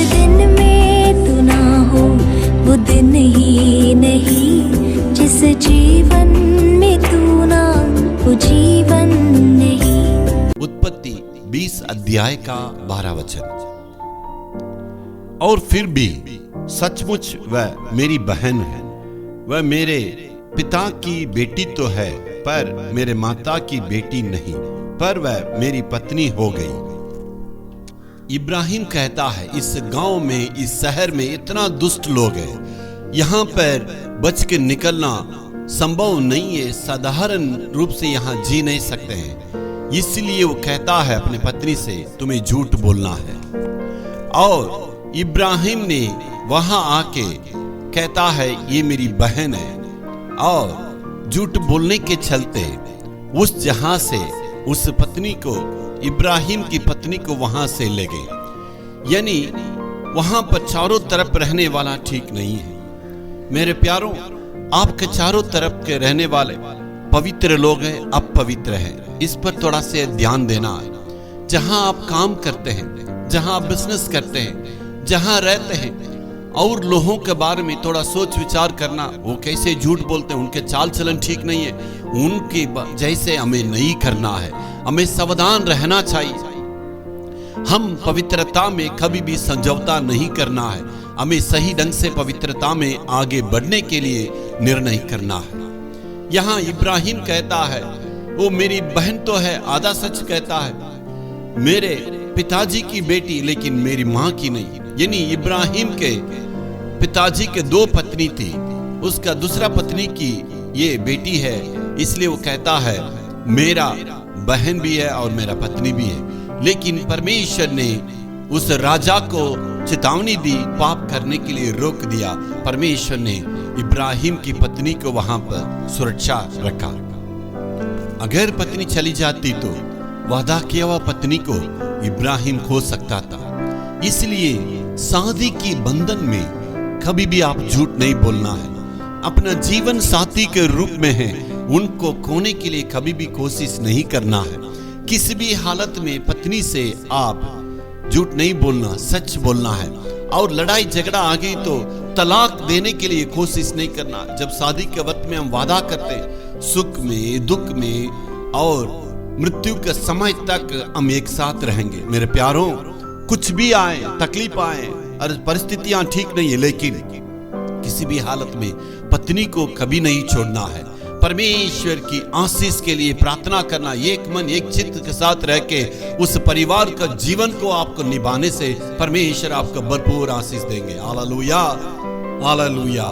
दिन में तू ना हो वो दिन ही नहीं, जिस जीवन में तू ना वो जीवन नहीं। उत्पत्ति 20 अध्याय का 12 वचन। और फिर भी सचमुच वह मेरी बहन है, वह मेरे पिता की बेटी तो है पर मेरे माता की बेटी नहीं, पर वह मेरी पत्नी हो गई। इब्राहिम कहता है इस गांव में, इस शहर में इतना दुष्ट लोग हैं, यहाँ पर बच के निकलना संभव नहीं है, साधारण रूप से यहाँ जी नहीं सकते हैं। इसलिए वो कहता है अपनी पत्नी से तुम्हें झूठ बोलना है। और इब्राहिम ने वहां आके कहता है ये मेरी बहन है, और झूठ बोलने के चलते उस जहां से उस पत्नी को, इब्राहिम की पत्नी को वहां से ले गए। यानी वहां पर चारों तरफ रहने वाला ठीक नहीं है। मेरे प्यारों, आपके चारों तरफ के रहने वाले पवित्र लोग हैं, अपवित्र हैं, इस पर थोड़ा से ध्यान देना है। जहां आप काम करते हैं, जहां आप बिजनेस करते हैं, जहां रहते हैं, और लोगों के बारे में थोड़ा सोच विचार करना, वो कैसे झूठ बोलते हैं, उनके चाल चलन ठीक नहीं है, उनके जैसे हमें नहीं करना है। हमें सावधान रहना चाहिए। हम पवित्रता में कभी भी समझौता नहीं करना है। हमें सही ढंग से पवित्रता में आगे बढ़ने के लिए निर्णय करना है। यहाँ इब्राहिम कहता है वो मेरी बहन तो है, आधा सच कहता है, मेरे पिताजी की बेटी लेकिन मेरी माँ की नहीं। यानी इब्राहिम के पिताजी के 2 पत्नी थी, उसका दूसरा पत्नी की ये बेटी है, इसलिए वो कहता है मेरा बहन भी है और मेरा पत्नी भी है। लेकिन परमेश्वर ने उस राजा को चेतावनी दी, पाप करने के लिए रोक दिया। परमेश्वर ने इब्राहिम की पत्नी को वहां पर सुरक्षा रखा। अगर पत्नी चली जाती तो वादा किया हुआ पत्नी को इब्राहिम खो सकता था। इसलिए शादी की बंधन में कभी भी आप झूठ नहीं बोलना है। अपना जीवन साथी के रूप में है, उनको खोने के लिए कभी भी कोशिश नहीं करना है। किसी भी हालत में पत्नी से आप झूठ नहीं बोलना, सच बोलना है। और लड़ाई झगड़ा आ गई तो तलाक देने के लिए कोशिश नहीं करना। जब शादी के वक्त में हम वादा करते, सुख में दुख में और मृत्यु के समय तक हम एक साथ रहेंगे। मेरे प्यारों, कुछ भी आए, तकलीफ आए और परिस्थितियां ठीक नहीं है, लेकिन किसी भी हालत में पत्नी को कभी नहीं छोड़ना है। परमेश्वर की आशीष के लिए प्रार्थना करना, एक मन एक चित्त के साथ रह के उस परिवार का जीवन को आपको निभाने से परमेश्वर आपको भरपूर आशीष देंगे। Hallelujah, hallelujah.